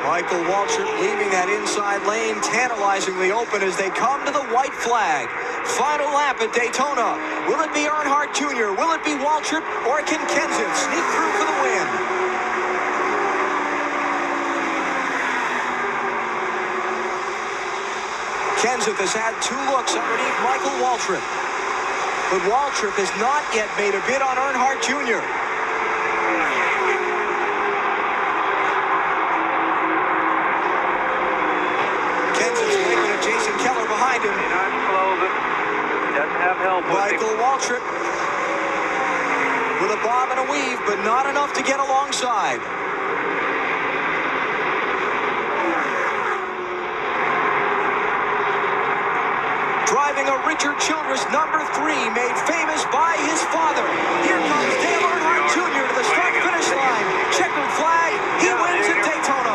Michael Waltrip leaving that inside lane, tantalizingly open as they come to the white flag. Final lap at Daytona. Will it be Earnhardt Jr.? Will it be Waltrip? Or can Kenseth sneak through for the win? Kenseth has had 2 looks underneath Michael Waltrip. But Waltrip has not yet made a bid on Earnhardt Jr. Behind him. Doesn't have help. Michael Waltrip with a bob and a weave, but not enough to get alongside. Driving a Richard Childress number 3, made famous by his father. Here comes Dale Earnhardt Jr. to the start-finish line. Checkered flag. He wins at Daytona.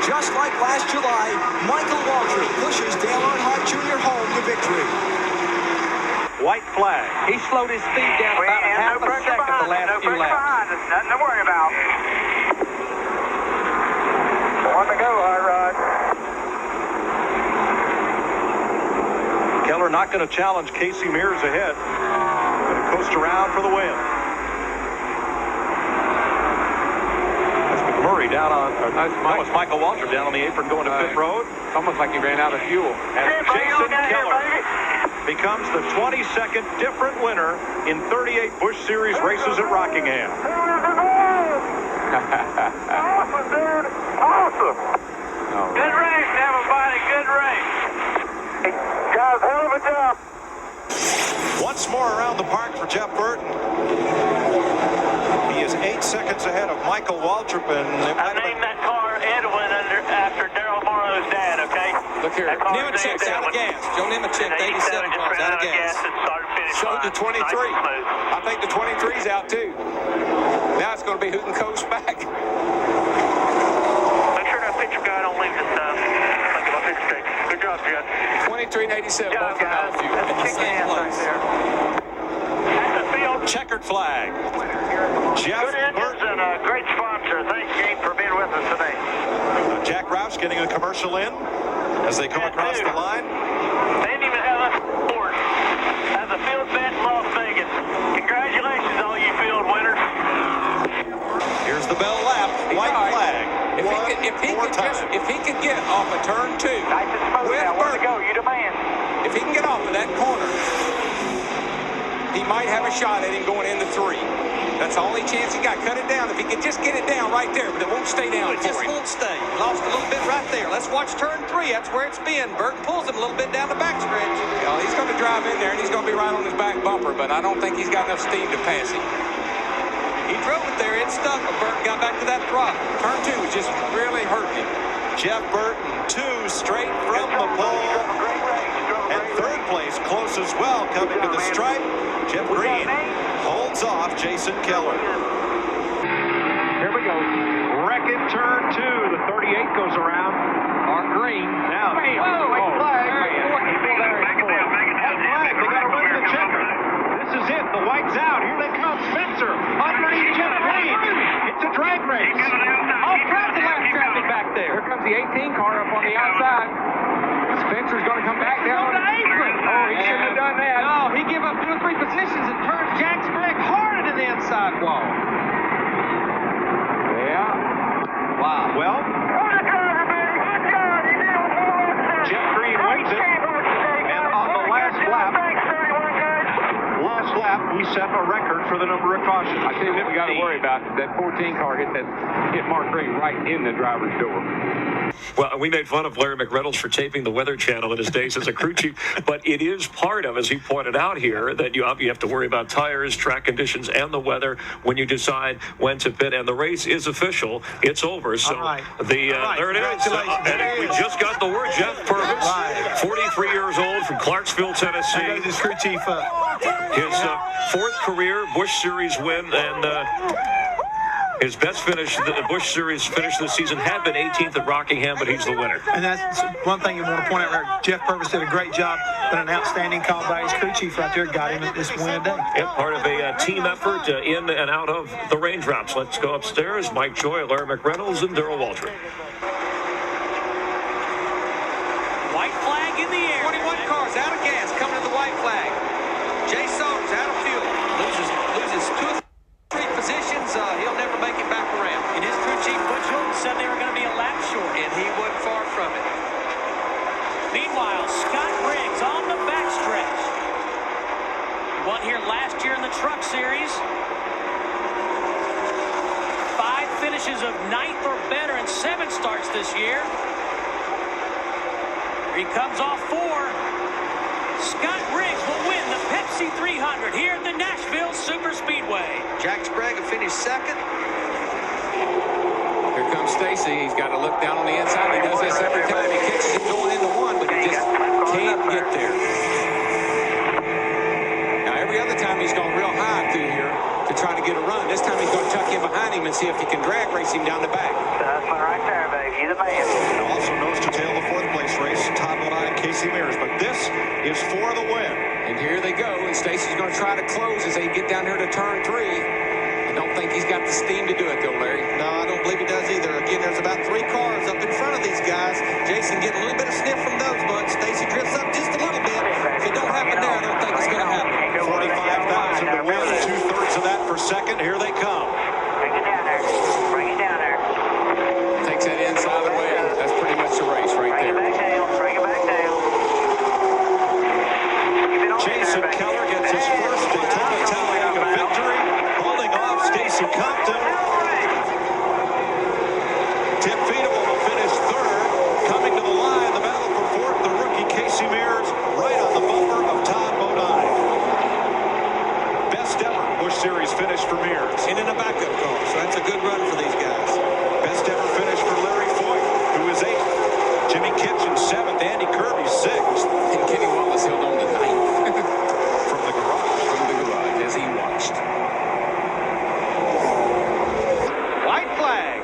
Just like last July, Michael Waltrip pushes Dale Earnhardt Jr. home to victory. White flag. He slowed his speed down about a half a second the last few laps. Nothing to worry about. One to go, High Rod. Keller not going to challenge Casey Mears ahead. Going to coast around for the win. Murray down on, that was Michael Waltrip down on the apron going to pit road. It's almost like he ran out of fuel. And Jason Keller becomes the 22nd different winner in 38 Busch Series races at Rockingham. Awesome, dude. Awesome. Oh, good race, everybody. Good race. Guys, hell of a job. Once more around the park for Jeff Burton. He is 8 seconds ahead of Michael Waltrip. And I named that car Edwin after Daryl Morrow's dad, okay? look here. Nemechek's out of gas. Joe Nemechek, 87 miles out of gas. So the 23. I think the 23's out too. Now it's going to be who can coast back. Make sure that picture guy don't leave this time. Think about picture tape. Good job, Jeff. 23 and 87 both from out of fuel. Checkered flag. Jeff Good engines and a great sponsor. Thanks, Gabe, for being with us today. Jack Roush getting a commercial in as they come across the line. They didn't even have us board as a field bet in Las Vegas. Congratulations, all you field winners. Here's the bell lap. White flag. If he could get off of turn 2 Nice and smooth with now. Way to Burton, go. You demand. if he can get off of that corner, he might have a shot at him going into 3. That's the only chance he got. Cut it down. If he could just get it down right there, but it won't stay down It for just him. won't stay. Lost a little bit right there. Let's watch turn 3. That's where it's been. Burton pulls him a little bit down the backstretch. Well, he's going to drive in there, and he's going to be right on his back bumper, but I don't think he's got enough steam to pass him. He drove it there. It stuck, but Burton got back to that throttle. Turn 2 was just really hurting him. Jeff Burton, 2 straight from the pole. And third place, close as well, coming to the stripe. Jeff Green holds off Jason Keller. Here we go. Wrecking turn 2. The 38 goes around. Mark Green. Now, White flag. They got to run the checker. This is it. The white's out. Here they come. Spencer underneath Jeff Green. It's a drag race. All kinds of lap traffic back there. Here comes the 18 car up on the outside. Spencer's going to come back down. On the apron. Oh, he shouldn't have done that. No, he gave up 2 or 3 positions and turned Jack Sprague hard into the inside wall. Yeah. Wow. Well, Jeff Green wins it. And on the last lap, we set a record for the number of cautions. I tell you what we got to worry about. That 14 car hit Mark Green right in the driver's door. Well, we made fun of Larry McReynolds for taping the Weather Channel in his days as a crew chief, but it is part of, as he pointed out here, that you have to worry about tires, track conditions, and the weather when you decide when to pit. And the race is official; it's over. So there it is. And we just got the word. Jeff Purvis, 43 years old, from Clarksville, Tennessee. His crew chief. His 4th career Busch Series win, and His best finish, the Busch Series finish this season, had been 18th at Rockingham, but he's the winner. And that's one thing you want to point out there. Jeff Purvis did a great job, but an outstanding call by his crew chief right there got him this win today. Yep, part of a team effort in and out of the raindrops. Let's go upstairs. Mike Joy, Larry McReynolds, and Darrell Waltrip. White flag in the air. 21 cars out of gas coming to the white flag. Jay Saunders out of fuel. Loses 2 or 3 positions. He'll never make it back around. And his crew chief, Butch Hilton, said they were going to be a lap short. And he wasn't far from it. Meanwhile, Scott Briggs on the backstretch. Won here last year in the Truck Series. 5 finishes of 9th or better and 7 starts this year. Here he comes off 4. Scott Briggs will win the Pepsi 300 here at the Nashville Superspeedway. Jack Sprague finished 2nd. Here comes Stacy. He's got to look down on the inside. He does this every time. He catches it going into 1, but he just can't get there. Now, every other time he's gone real high through here to try to get a run. This time he's going to tuck in behind him and see if he can drag race him down the back. That's one right there, baby. You're the man. And also nose to tail the 4th place race, Todd Bodine and Casey Mears. But this is for the win. And here they go, and Stacy's going to try to close as they get down here to turn 3. I don't think he's got the steam to do it, though, Larry. No, I don't believe he does either. Again, there's about 3 cars up in front of these guys. Jason getting a little bit of sniff from those, but Stacy drifts up just a little bit. If it don't happen there, I don't think it's going to happen. 45,000 to win, 2/3 of that for second. Here they come. Bring it down there. Bring it down there. Takes that inside of the way. That's pretty much the race right Bring it there. back down. Bring it back down. Keep it on Jason there, baby. Keller gets his first Daytona Talladega victory, holding off Stacy Compton. Tim Feedable will finish 3rd. Coming to the line, the battle for 4th, the rookie Casey Mears, right on the bumper of Todd Bodine. Best ever Busch Series finish for Mears. And in a backup car, so that's a good run for these guys. Best ever finish for Larry Foyt, who is 8th. Jimmy Kitchen 7th, Andy Kirby 6th. And Kenny Wallace held on to 9th. From the garage. As he watched. White flag.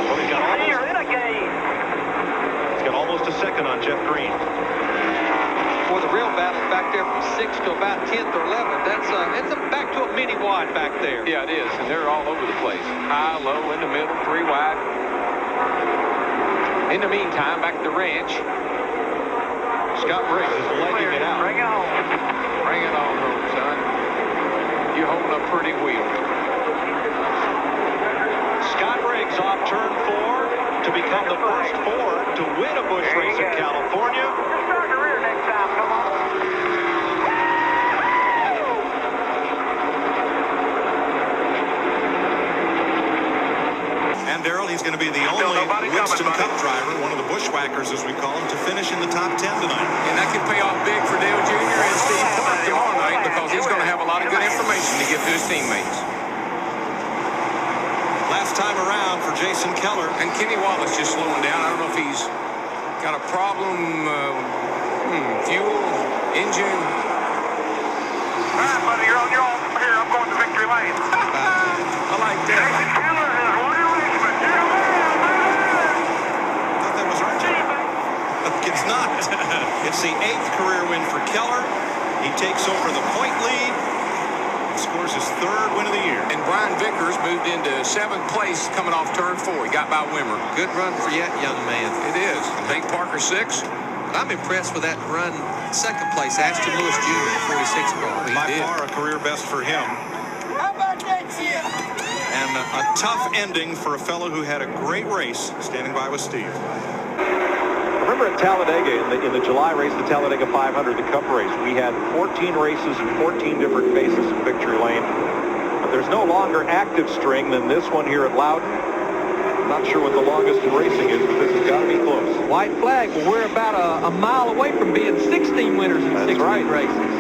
Well, he's got almost a second on Jeff Green. For the real battle back there from 6th to about 10th or 11th. It's back to a mini wide back there. Yeah, it is, and they're all over the place. High, low, in the middle, 3 wide. In the meantime, back at the ranch, Scott Briggs is legging it out. Bring it home. bring it on home, son. You're holding a pretty wheel. Scott Briggs off turn 4 to become the first Ford to win a Busch race in California. Just start the rear next time, come on. And Darrell, he's going to be the only Winston Cup driver, one of the bushwhackers as we call him, to finish in the top 10 tonight. And that can pay off big for Dale Jr. and Steve Clark tomorrow night because he's going to have a lot of good information to give to his teammates. Last time around for Jason Keller. And Kenny Wallace just slowing down. I don't know if he's got a problem, fuel, engine. All right, buddy, you're on your own. Here, I'm going to victory lane. I like that. Jason Keller has won your race, but you're the man. I thought that was Archie. It's not. It's the 8th career win for Keller. He takes over the point lead. He scores his 3rd win of the year. And Brian Vickers moved into 7th place coming off turn 4. He got by Wimmer. Good run for that young man. It is. Nate Parker 6. I'm impressed with that run. 2nd place, Ashton Lewis Jr., 46 car. By far a career best for him. How about that, kid? And a tough ending for a fellow who had a great race standing by with Steve. Remember at Talladega, in the July race, the Talladega 500, the Cup race, we had 14 races and 14 different faces in victory lane. But there's no longer active string than this one here at Loudon. I'm not sure what the longest in racing is, but this has got to be close. White flag. Well, we're about a mile away from being 16 winners in 16 races.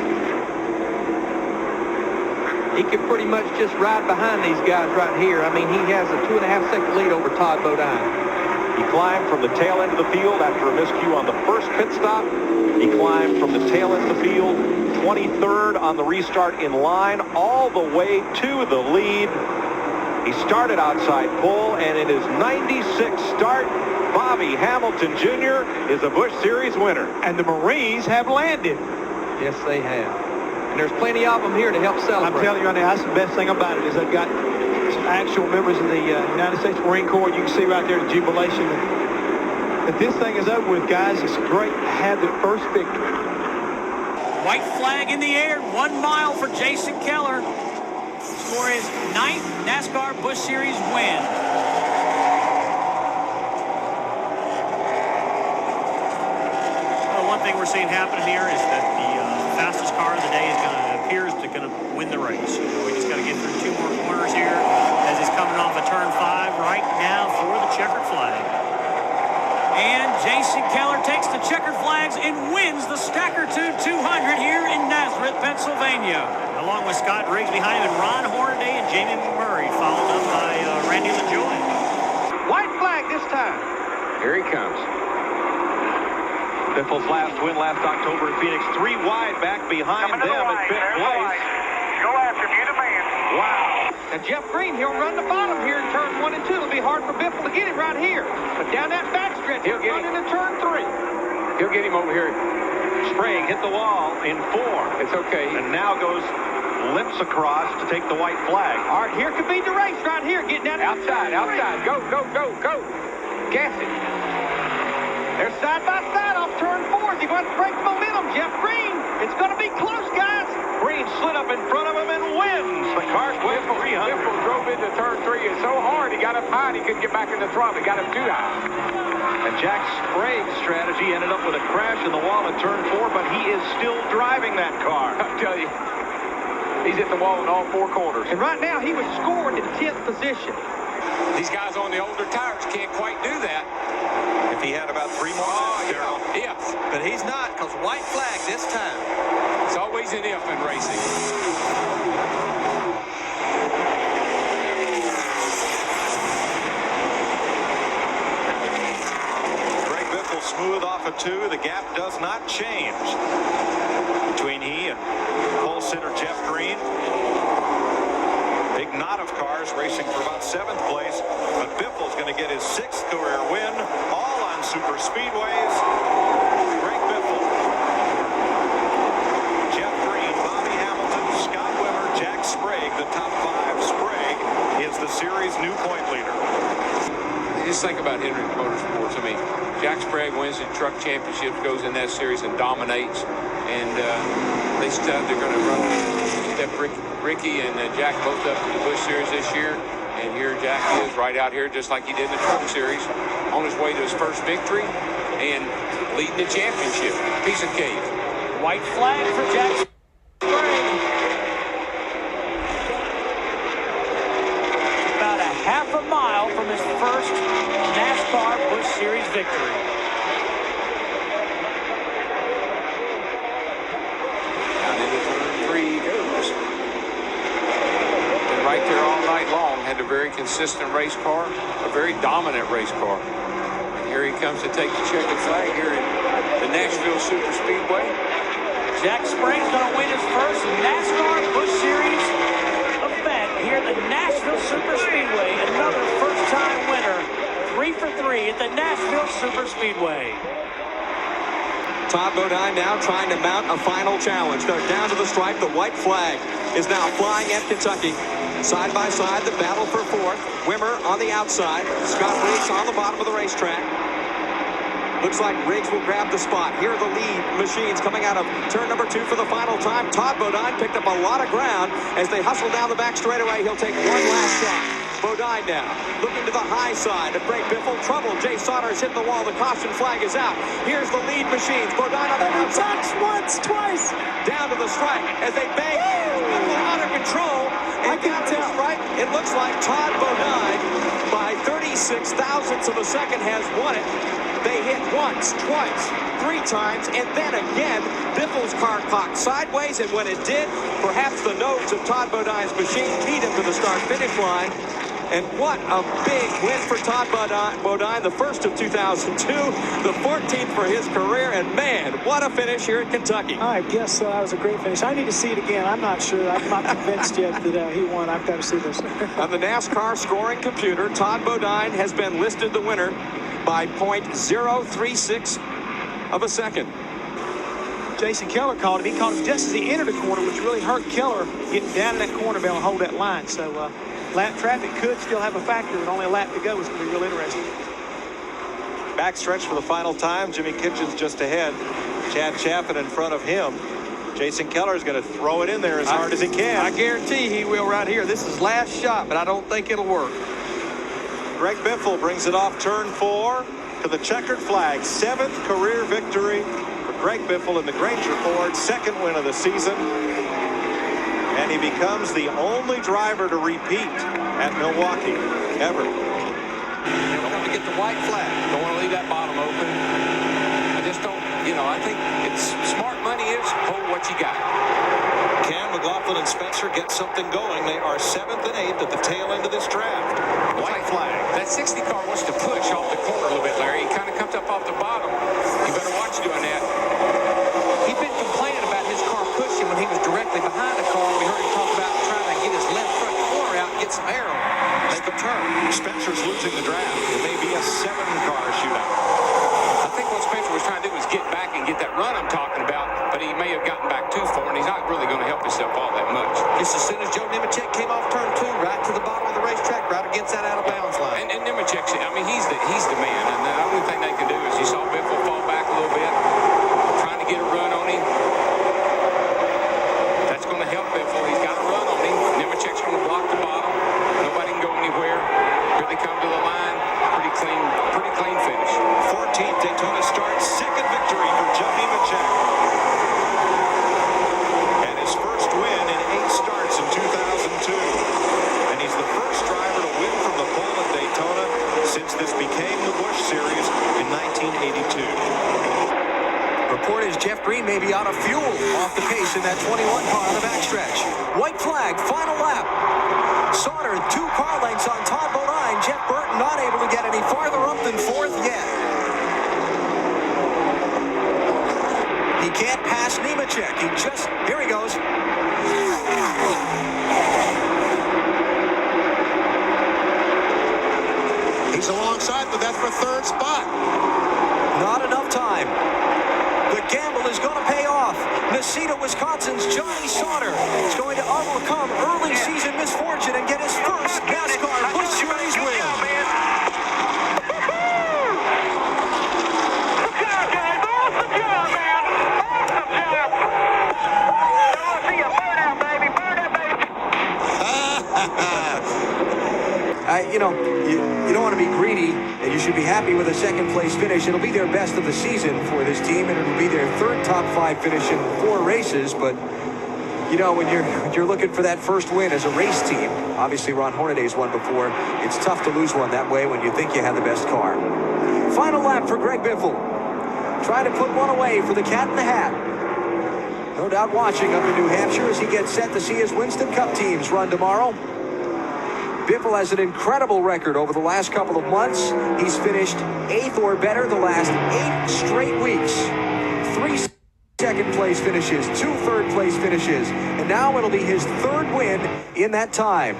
He could pretty much just ride behind these guys right here. I mean, he has a 2.5-second lead over Todd Bodine. He climbed from the tail end of the field after a miscue on the first pit stop. He climbed from the tail end of the field, 23rd on the restart in line, all the way to the lead. He started outside pole, and in his 96th start, Bobby Hamilton Jr. is a Busch Series winner. And the Marines have landed. Yes, they have. And there's plenty of them here to help celebrate. I'm telling you right now, that's the best thing about it, is they've got some actual members of the United States Marine Corps. You can see right there the jubilation that this thing is over with, guys. It's great to have the first victory. White flag in the air, 1 mile for Jason Keller. Score is 9th NASCAR Busch Series win. Well, one thing we're seeing happen here is that the fastest car of the day appears to win the race. We just got to get through 2 more corners here as he's coming off of turn 5 right now for the checkered flag. And Jason Keller takes the checkered flags and wins the Stacker 2 200 here in Nazareth, Pennsylvania, along with Scott Riggs behind him and Ron Hornaday and Jamie Murray, followed up by Randy LaJoy. White flag this time. Here he comes. Biffle's last win last October in Phoenix, 3 wide back behind them at 5th place. Go after him, you demand. Wow. And Jeff Green, he'll run the bottom here in turn 1 and 2. It'll be hard for Biffle to get it right here. But down that backstretch, he'll run into turn 3. He'll get him over here. Sprague hit the wall in 4. It's okay. And now goes limps across to take the white flag. All right, here could be the race right here. Getting down outside. Go, go, go, go. Gas it. They're side by side off turn 4. They're going to break momentum. Jeff Green. It's going to be close, guys. Green slid up in front of him and wins the car quit 300. Biffle drove into turn 3. It's so hard. He got up high and he couldn't get back in the throttle. He got up too high. And Jack Sprague's strategy ended up with a crash in the wall at turn 4, but he is still driving that car. I tell you, he's hit the wall in all 4 corners. And right now, he was scored in 10th position. These guys on the older tires can't quite do that. If he had about 3 more laps, Darrell. Yeah. But he's not, because white flag this time. It's always an if in racing. Greg Biffle smooth off a 2. The gap does not change between he and pole sitter Jeff Green. Big knot of cars racing for about 7th place, but Biffle's going to get his 6th career win, all on super speedways. Greg Biffle, Jeff Green, Bobby Hamilton, Scott Wimmer, Jack Sprague, the top 5. Sprague is the series new point leader. Just think about Hendrick Motorsports. I mean, Jack Sprague wins the truck championships, goes in that series and dominates, and they're going to run step Ricky and Jack both up to the Busch Series this year, and here Jack is right out here just like he did in the Truck Series, on his way to his first victory and leading the championship. Piece of cake. White flag for Jack Sprague. About a half a mile from his first NASCAR Busch Series victory. Down into turn 3 he goes. And right there all night long, had a very consistent race car, a very dominant race car. And here he comes to take the checkered flag here in the Nashville Super Speedway. Jack Sprague's going to win his first NASCAR Busch Series event here at the Nashville Super Speedway. Another first-time winner, 3 for 3 at the Nashville Super Speedway. Todd Bodine now trying to mount a final challenge. They're down to the stripe. The white flag is now flying at Kentucky. Side by side, the battle for 4th. Wimmer on the outside. Scott Riggs on the bottom of the racetrack. Looks like Riggs will grab the spot. Here are the lead machines coming out of turn number 2 for the final time. Todd Bodine picked up a lot of ground as they hustle down the back straightaway. He'll take one last shot. Bodine now looking to the high side of Greg Biffle. Trouble. Jay Sauter's hit the wall. The caution flag is out. Here's the lead machines. Bodine on the outside. Once, twice. Down to the stripe as they bang. Biffle out of control. And down to the stripe. It looks like Todd Bodine, by 36 thousandths of a second, has won it. They hit once, twice, 3 times, and then again, Biffle's car cocked sideways, and when it did, perhaps the nose of Todd Bodine's machine keyed him to the start-finish line. And what a big win for Todd Bodine, the first of 2002, the 14th for his career, and man, what a finish here at Kentucky. I guess that was a great finish. I need to see it again. I'm not sure. I'm not convinced yet that he won. I've got to see this. On the NASCAR scoring computer, Todd Bodine has been listed the winner by .036 of a second. Jason Keller called him. He called him just as he entered the corner, which really hurt Keller getting down in that corner to be able to hold that line. So lap traffic could still have a factor, but only a lap to go is going to be real interesting. Backstretch for the final time. Jimmy Kitchens just ahead. Chad Chaffin in front of him. Jason Keller is going to throw it in there as hard as he can. I guarantee he will right here. This is last shot, but I don't think it'll work. Greg Biffle brings it off turn 4 to the checkered flag. 7th career victory for Greg Biffle in the Granger Ford. 2nd win of the season. And he becomes the only driver to repeat at Milwaukee ever. Don't want to get the white flag. Don't want to leave that bottom open. I just don't, I think it's smart money is hold what you got. Cam, McLaughlin, and Spencer get something going. They are 7th and 8th at the tail end of this draft. White flag. That 60 car wants to push off the corner a little bit, Larry. He kind of comes up off the bottom. You better watch doing that. He's been complaining about his car pushing when he was directly behind the car. We heard him talk about trying to get his left front corner out and get some air on it. Make a turn. Spencer's losing the draft. It may be a 7-car shootout. I think what Spencer was trying to do was get back and get that run I'm talking about, but he may have gotten back too far, and he's not really going to help himself all that much. Just as soon as Joe Nemechek came off turn 2, right to the bottom of the racetrack, right against that out-of-bounds line. And Nemechek, he's the man, and the only thing they can do is you saw Biffle fall back a little bit, trying to get a run on him. That's going to help Biffle. He's got a run on him. Nemechek's going to block the bottom. Nobody can go anywhere. Here they come to the line. Pretty clean finish. 14th Daytona start, 2nd victory for Joe Nemechek. And his first win in 8 starts in 2002. And he's the first driver to win from the pole at Daytona since this became the Busch Series in 1982. Report is Jeff Green may be out of fuel off the pace in that 21 car on the backstretch. White flag, final lap. Sauter 2 car lengths on Todd Bodine. Jeff Burton not able to get any farther up than 4th yet. He can't pass Nemechek. Here he goes. He's alongside, but that's for 3rd spot. Not enough time. The gamble is going to pay off. Nacita, Wisconsin's Johnny Sauter is going to overcome early season misfortune and get his first NASCAR Busch Series win. You don't want to be greedy, and you should be happy with a 2nd place finish. It'll be their best of the season for this team, and it'll be their 3rd top 5 finish in 4 races. But when you're looking for that first win as a race team, obviously Ron Hornaday's won before. It's tough to lose one that way when you think you have the best car. Final lap for Greg Biffle. Trying to put one away for the Cat in the Hat. No doubt watching up in New Hampshire as he gets set to see his Winston Cup teams run tomorrow. Biffle has an incredible record over the last couple of months. He's finished 8th or better the last 8 straight weeks. 3 second place finishes, 2 third place finishes, and now it'll be his 3rd win in that time.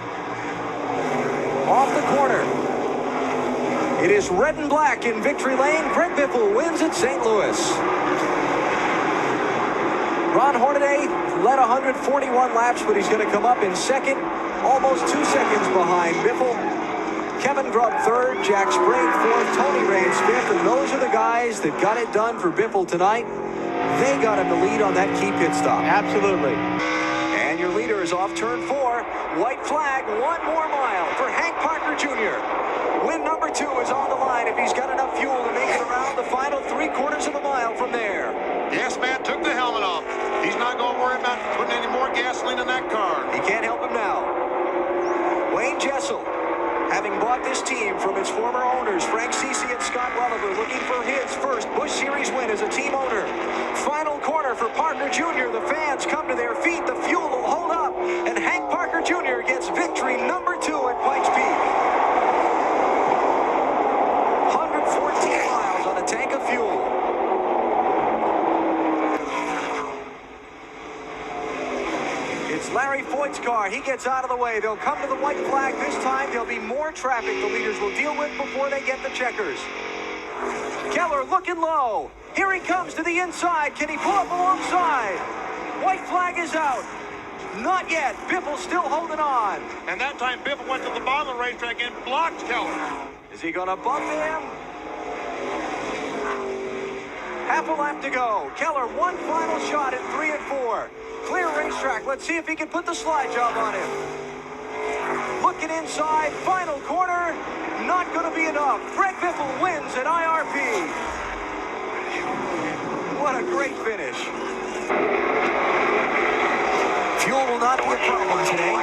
Off the corner. It is red and black in victory lane. Greg Biffle wins at St. Louis. Ron Hornaday led 141 laps, but he's going to come up in 2nd. Almost 2 seconds behind Biffle. Kevin Grubb 3rd, Jack Sprague 4th, Tony Raines 5th, and those are the guys that got it done for Biffle tonight. They got him the lead on that key pit stop. Absolutely. And your leader is off turn 4. White flag, 1 more mile for Hank Parker Jr. Win number 2 is on the line if he's got enough fuel to make it around the final 3/4 of a mile from there. Yes, man, took the helmet off. He's not going to worry about putting any more gasoline in that car. He can't help him now. Wayne Jessel, having bought this team from its former owners, Frank Cece and Scott Welliver, looking for his first Busch Series win as a team owner. Final corner for Parker Jr. The fans come to their feet. The fuel will hold up, and Hank Parker Jr. gets victory number 2 at Pikes Peak. Jerry Foyt's car. He gets out of the way. They'll come to the white flag. This time there'll be more traffic the leaders will deal with before they get the checkers. Keller looking low. Here he comes to the inside. Can he pull up alongside? White flag is out. Not yet. Biffle still holding on. And that time Biffle went to the bottom of the racetrack and blocked Keller. Is he going to bump him? Half a lap to go. Keller, one final shot at 3 and 4. Clear racetrack. Let's see if he can put the slide job on him. Looking inside. Final corner. Not going to be enough. Greg Biffle wins at IRP. What a great finish. Fuel will not be a problem today.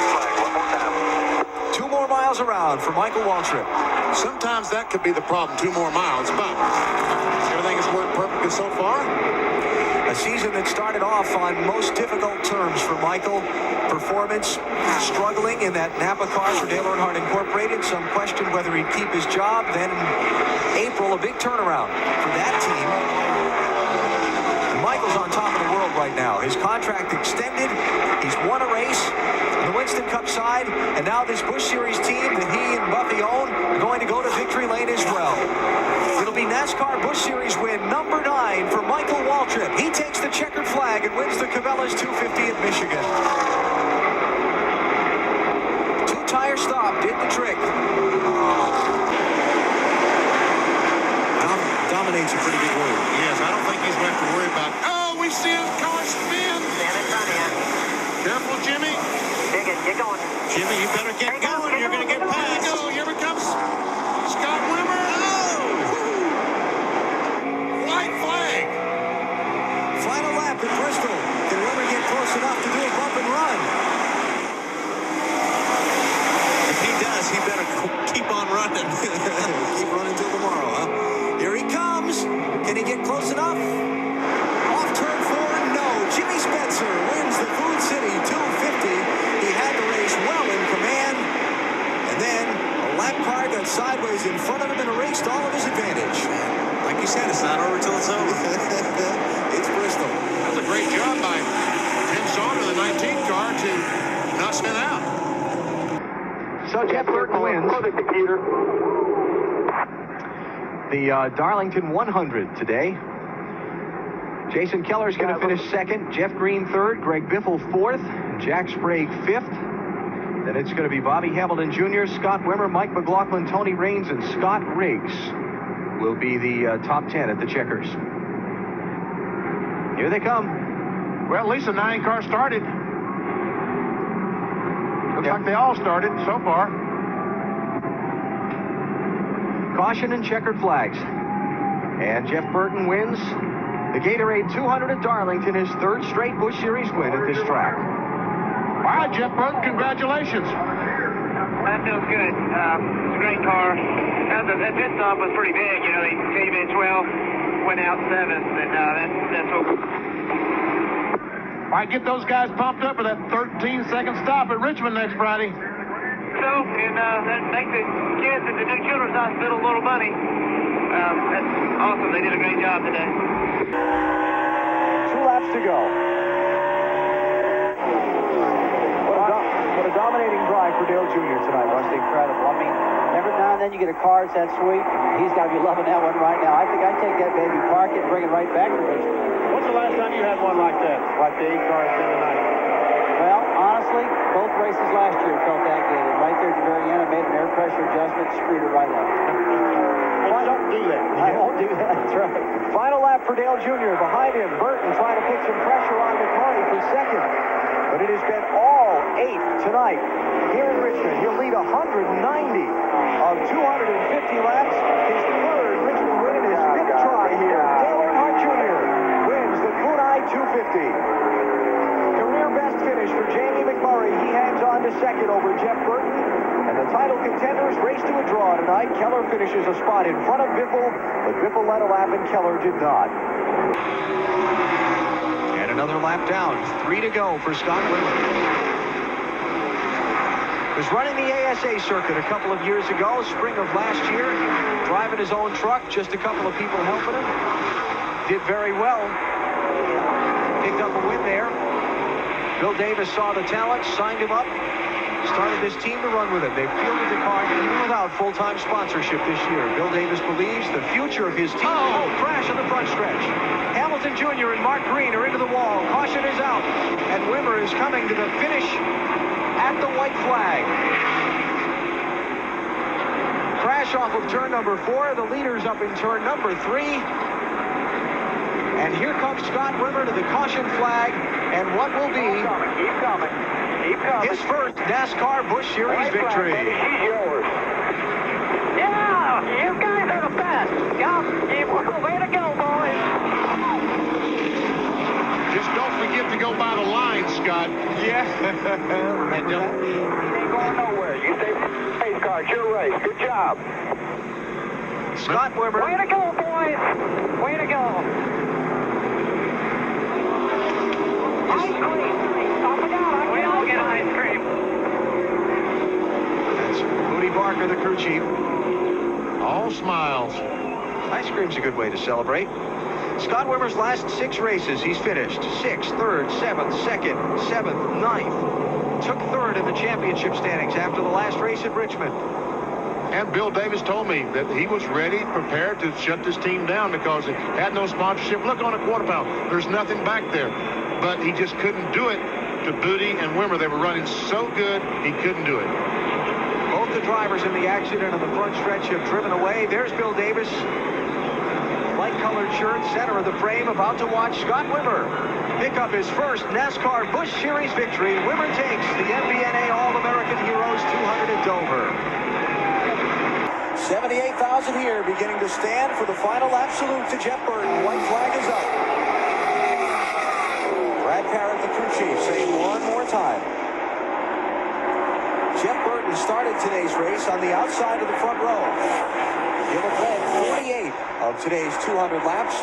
2 more miles around for Michael Waltrip. Sometimes that could be the problem, 2 more miles, but everything has worked perfectly so far. A season that started off on most difficult terms for Michael. Performance struggling in that Napa car for Dale Earnhardt Incorporated. Some questioned whether he'd keep his job. Then in April, a big turnaround for that team. And Michael's on top of the world right now. His contract extended. He's won a race on the Winston Cup side. And now this Busch Series team that he and Buffy own are going to go to victory lane as well. It'll be NASCAR Busch Series win number 9 for Michael Waltrip. He takes the checkered flag and wins the Cabela's 250 at Michigan. 2-tire stop did the trick. Dominates a pretty big word. Yes, I don't think he's going to have to worry about. Oh, we see his car spin. Careful, Jimmy. Get going. Jimmy, you better get going. You're going to get past. Here comes Scott Wimmer. White flag. Final lap at Bristol. Can Wimmer get close enough to do a bump and run? If he does, he better keep on running. Keep running till tomorrow, huh? Here he comes. Can he get close enough? Off turn 4, no. Jimmy Spencer wins the Food City 250. He had the race well in command. And then a lap car got sideways in front of him and erased all of his advantage. Like you said, it's not over till it's over. It's Bristol. That was a great job by Tim Sauter, the 19 car, to not spin out. So Jeff Burton wins the Darlington 100 today. Jason Keller's going to finish 2nd. Jeff Green 3rd. Greg Biffle 4th. Jack Sprague 5th. Then it's going to be Bobby Hamilton Jr., Scott Wimmer, Mike McLaughlin, Tony Raines, and Scott Riggs will be the top 10 at the checkers. Here they come. Well, at least the 9 car started. Looks like they all started so far. Caution and checkered flags. And Jeff Burton wins the Gatorade 200 at Darlington, his 3rd straight Busch Series win at this track. All right, Jeff Burton, congratulations. That feels good. It's a great car. That pit stop was pretty big. You know, they came in 12, went out 7th, and that's what. All right, get those guys pumped up for that 13-second stop at Richmond next Friday. So, and that makes the kids at the new children's hospital a little money. That's awesome. They did a great job today. 2 laps to go. What a dominating drive for Dale Jr. tonight, Rusty. Incredible. I mean, every now and then you get a car that's that sweet. He's got to be loving that one right now. I think I'd take that baby, park it, and bring it right back to Richmond. When's the last time you had one like that? Like the 8 cars in tonight? Well, honestly, both races last year felt that good. And right there at the very end, I made an air pressure adjustment, screwed it right up. Well, don't do that. I won't do that. That's right. Final lap for Dale Jr. Behind him, Burton trying to put some pressure on McCarty for 2nd. But it has been all 8 tonight here in Richmond. He'll lead 190 of 250 laps. His 3rd Richmond win and his 5th try here. Dale Earnhardt Jr. wins the Kunai 250. Career best finish for Jamie McMurray. He hangs on to 2nd over Jeff Burton. And the title contenders race to a draw tonight. Keller finishes a spot in front of Biffle, but Biffle led a lap and Keller did not. And another lap down. 3 to go for Scott Wimmer. Was running the ASA circuit a couple of years ago, spring of last year, driving his own truck, just a couple of people helping him. Did very well. Picked up a win there. Bill Davis saw the talent, signed him up, started this team to run with it. They've fielded the car even without full-time sponsorship this year. Bill Davis believes the future of his team. Oh, crash on the front stretch. Hamilton Jr. and Mark Green are into the wall. Caution is out. And Wimmer is coming to the finish at the white flag. Crash off of turn number 4. The leader's up in turn number 3. And here comes Scott Wimmer to the caution flag. And what will be Keep coming. his first NASCAR Busch Series victory. She's yours. Yeah, you guys are the best. Yeah, way to go, boys. Just don't forget to go by the line, Scott. Yeah. And don't. You ain't going nowhere. You stay race car. It's your race. Good job. Scott Wimmer. Way to go, boys. Way to go. Ice cream. Stop it out. We all get ice cream. That's Moody Barker, the crew chief. All smiles. Ice cream's a good way to celebrate. Scott Wimmer's last 6 races, he's finished 6th, 3rd, 7th, 2nd, 7th, 9th. Took 3rd in the championship standings after the last race at Richmond. And Bill Davis told me that he was ready, prepared to shut this team down because it had no sponsorship. Look on a quarter pound. There's nothing back there. But he just couldn't do it to Booty and Wimmer. They were running so good, he couldn't do it. Both the drivers in the accident on the front stretch have driven away. There's Bill Davis. Light-colored shirt, center of the frame, about to watch Scott Wimmer pick up his first NASCAR Busch Series victory. Wimmer takes the MBNA All-American Heroes 200 at Dover. 78,000 here, beginning to stand for the final lap salute to Jeff Burton. White flag is up. Brad Parrott, the crew chief, saying one more time. Jeff Burton started today's race on the outside of the front row. He'll have led 48 of today's 200 laps.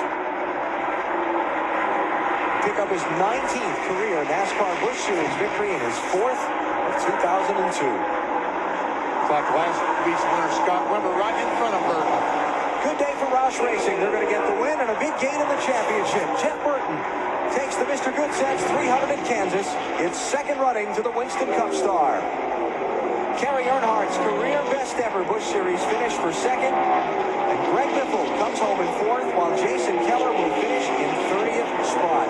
Pick up his 19th career NASCAR Busch Series victory and his 4th of 2002. It's like last week's winner, Scott Wimmer, right in front of Burton. Good day for Roush Racing. They're going to get the win and a big gain in the championship. Jeff Burton takes the Mr. Goodsense 300 in Kansas. It's second running to the Winston Cup star. Kerry Earnhardt's career best ever Busch Series finish for second. And Greg Biffle comes home in 4th, while Jason Keller will finish in 30th spot.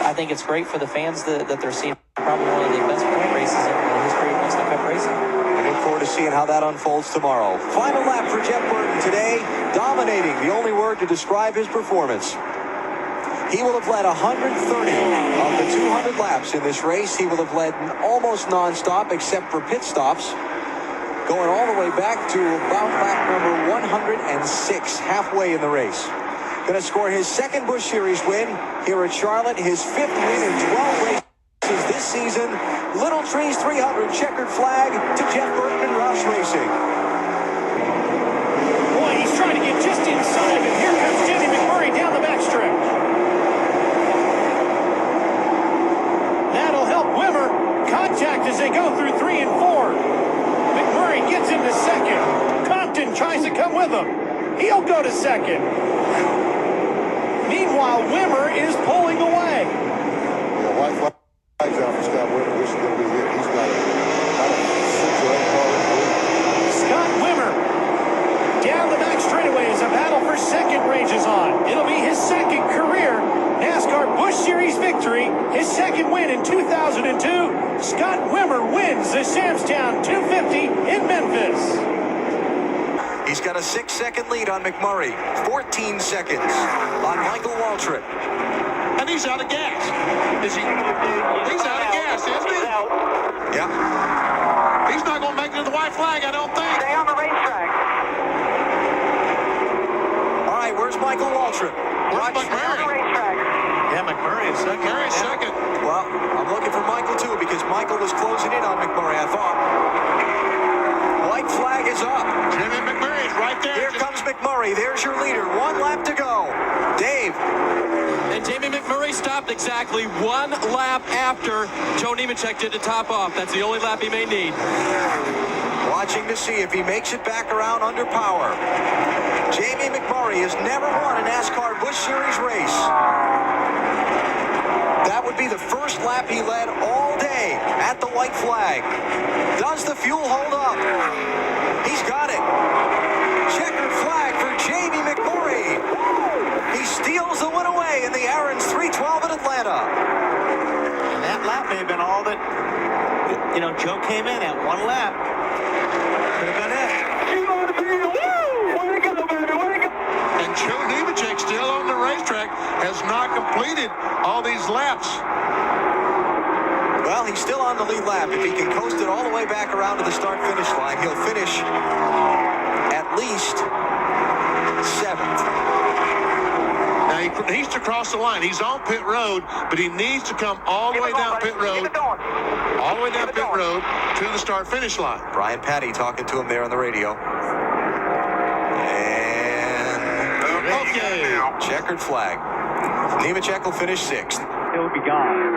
I think it's great for the fans that they're seeing probably one of the best point races in the history of Winston Cup racing. We look forward to seeing how that unfolds tomorrow. Final lap for Jeff Burton today, dominating, the only word to describe his performance. He will have led 130 of the 200 laps in this race. He will have led almost nonstop except for pit stops, going all the way back to about lap number 106, halfway in the race. Going to score his second Busch Series win here at Charlotte, his 5th win in 12 races this season. Little Trees 300 checkered flag to Jeff Burton and Roush Racing. Boy, he's trying to get just inside, and here comes Jamie McMurray down the backstretch. That'll help Wimmer contact as they go through 3 and 4. McMurray gets into second. Compton tries to come with him. He'll go to second. Meanwhile, Wimmer is pulling away. Yeah, white flag's out for Scott Wimmer. This is going to be it. He's got about a 6 or 8 car in the lead. Scott Wimmer down the back straightaway as a battle for second rages on. It'll be his second career NASCAR Busch Series victory, his second win in 2002. Scott Wimmer wins the Samstown 250 in Memphis. He's got a 6-second lead on McMurray, 14 seconds on Michael Waltrip. And he's out of gas. Is he? He's out of gas, isn't he? Yeah. He's not going to make it to the white flag, I don't think. Stay on the racetrack. All right, where's Michael Waltrip? Where's McMurray? Yeah, McMurray is second. McMurray's second. Well, I'm looking for Michael, too, because Michael was closing in on McMurray, I thought. White flag is up. Jimmy McMurray's right there. Here comes McMurray. There's your leader. 1 lap to go. Dave. And Jamie McMurray stopped exactly 1 lap after Joe Nemechek did the top off. That's the only lap he may need. Watching to see if he makes it back around under power. Jamie McMurray has never won a NASCAR Busch Series race. That would be the the first lap he led all day at the white flag. Does the fuel hold up? He's got it. Checkered flag for Jamie McMurray. He steals the win away in the Aaron's 312 in Atlanta. And that lap may have been all that, Joe came in at one lap. Could have been it. And Joe Nemechek still on the racetrack has not completed all these laps. Well, he's still on the lead lap. If he can coast it all the way back around to the start-finish line, he'll finish at least 7th. Now he needs to cross the line. He's on pit road, but he needs to come all the way down pit road, all the way down pit road to the start-finish line. Brian Patty talking to him there on the radio. Okay. Checkered flag. Nemechek will finish 6th. He'll be gone.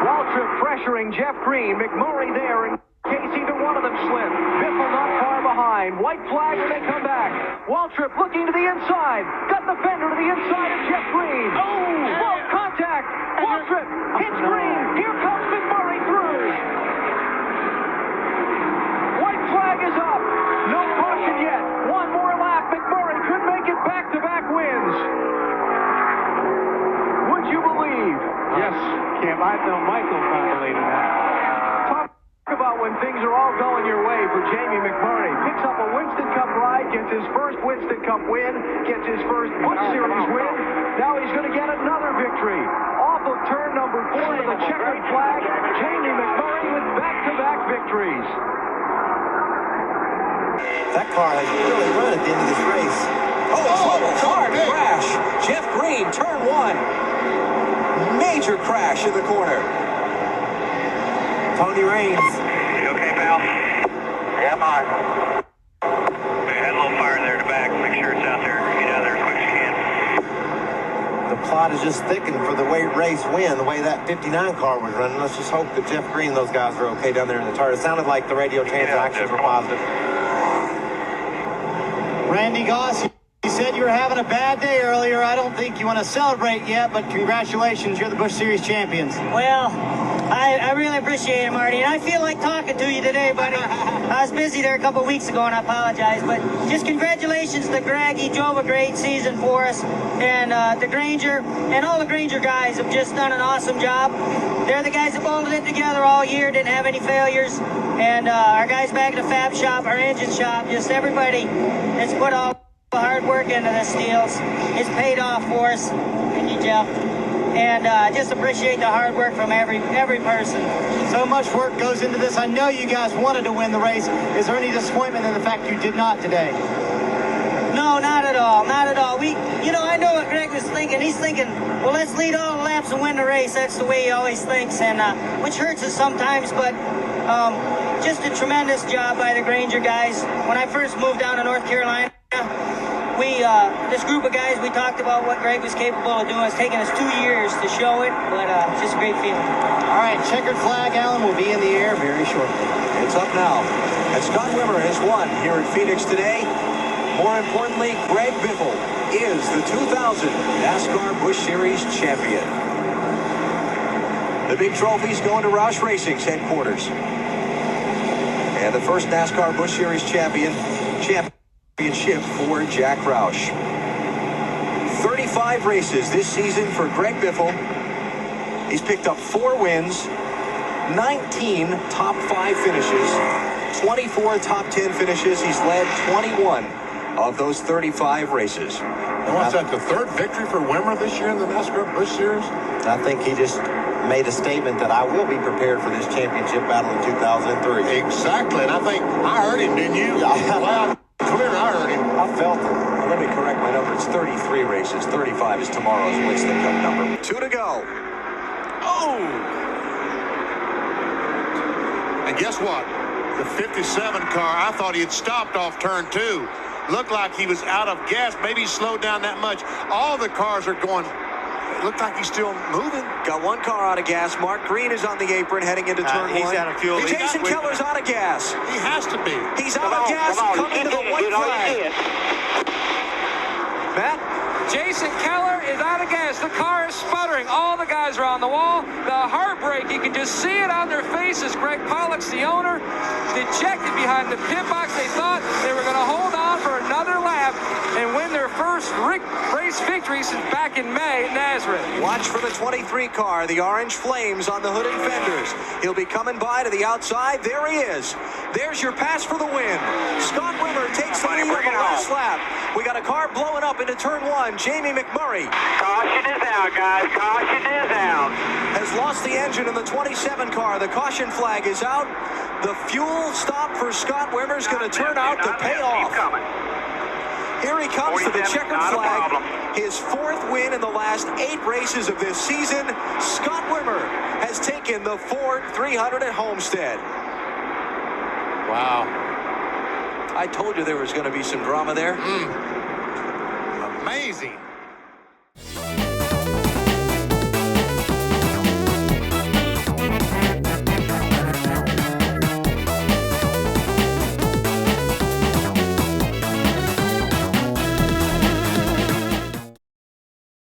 Waltrip pressuring Jeff Green. McMurray there in case either one of them slip. Biffle not far behind. White flag when they come back. Waltrip looking to the inside. Got the fender to the inside of Jeff Green. Oh! Close contact. Waltrip hits Green. Here comes McMurray through. White flag is up. No caution yet. One more lap. McMurray could make it back-to-back wins. Would you believe? Yes, Cam. I know Michael can't believe in that. Talk about when things are all going your way for Jamie McMurray. Picks up a Winston Cup ride, gets his first Winston Cup win, gets his first Busch Series win. Now he's going to get another victory. Off of turn number 4 with a checkered flag, Jamie McMurray with back-to-back victories. That car has really run at the end of this race. Hard crash. Jeff Green, turn 1. Major crash in the corner. Tony Raines. You okay, pal? Yeah, I'm on. We had a little fire there in the back. Make sure it's out there. Get out there as quick as you can. The plot is just thickened for the way race win, the way that 59 car was running. Let's just hope that Jeff Green and those guys are okay down there in the turret. It sounded like the radio transactions were positive. Randy Goss, you said you were having a bad day earlier. I don't think you want to celebrate yet, but congratulations. You're the Busch Series champions. Well, I really appreciate it, Marty. And I feel like talking to you today, buddy. I was busy there a couple weeks ago, and I apologize. But just congratulations to Greg. He drove a great season for us. And the Granger and all the Granger guys have just done an awesome job. They're the guys that bolted it together all year, didn't have any failures. And our guys back at the fab shop, our engine shop, just everybody that's put all the hard work into this deals. It's paid off for us. Thank you, Jeff. And just appreciate the hard work from every person. So much work goes into this. I know you guys wanted to win the race. Is there any disappointment in the fact you did not today? No, not at all. Not at all. I know what Greg was thinking. He's thinking, well, let's lead all the laps and win the race. That's the way he always thinks, and which hurts us sometimes, but just a tremendous job by the Granger guys. When I first moved down to North Carolina, this group of guys, we talked about what Greg was capable of doing. It's taken us 2 years to show it, but it's just a great feeling. All right, checkered flag, Alan, will be in the air very shortly. It's up now. And Scott Wimmer has won here at Phoenix today. More importantly, Greg Biffle is the 2000 NASCAR Busch Series champion. The big trophy's going to Roush Racing's headquarters. And the first NASCAR Busch Series championship for Jack Roush. 35 races this season for Greg Biffle. He's picked up 4 wins, 19 top 5 finishes, 24 top 10 finishes. He's led 21 of those 35 races. And what's that, the third victory for Wimmer this year in the NASCAR Busch Series? I think he just made a statement that I will be prepared for this championship battle in 2003. Exactly, and I think I heard him, didn't you? Well, clear, I heard him. I felt it. Well, let me correct my number. It's 33 races. 35 is tomorrow's Winston Cup number. 2 to go. Oh! And guess what? The 57 car, I thought he had stopped off turn 2. Looked like he was out of gas. Maybe he slowed down that much. All the cars are going. It looked like he's still moving. Got one car out of gas. Mark Green is on the apron heading into turn 1. He's out of fuel. Jason Keller's out of gas. He has to be. He's out of gas coming to the white flag. Matt? Jason Keller is out of gas. The car is sputtering. All the guys are on the wall. The heartbreak, you can just see it on their faces. Greg Pollock's the owner, dejected behind the pit box. They thought they were going to hold on for another lap and win their first race victory since back in May at Nazareth. Watch for the 23 car, the orange flames on the hood and fenders. He'll be coming by to the outside. There he is. There's your pass for the win. Scott Wimmer takes the lead on the last lap. We got a car blowing up into turn 1. Jamie McMurray. Caution is out, guys. Caution is out. Has lost the engine in the 27 car. The caution flag is out. The fuel stop for Scott Wimmer is going to turn out to pay off. Here he comes to the checkered flag. His 4th win in the last 8 races of this season. Scott Wimmer has taken the Ford 300 at Homestead. Wow. I told you there was going to be some drama there. Amazing.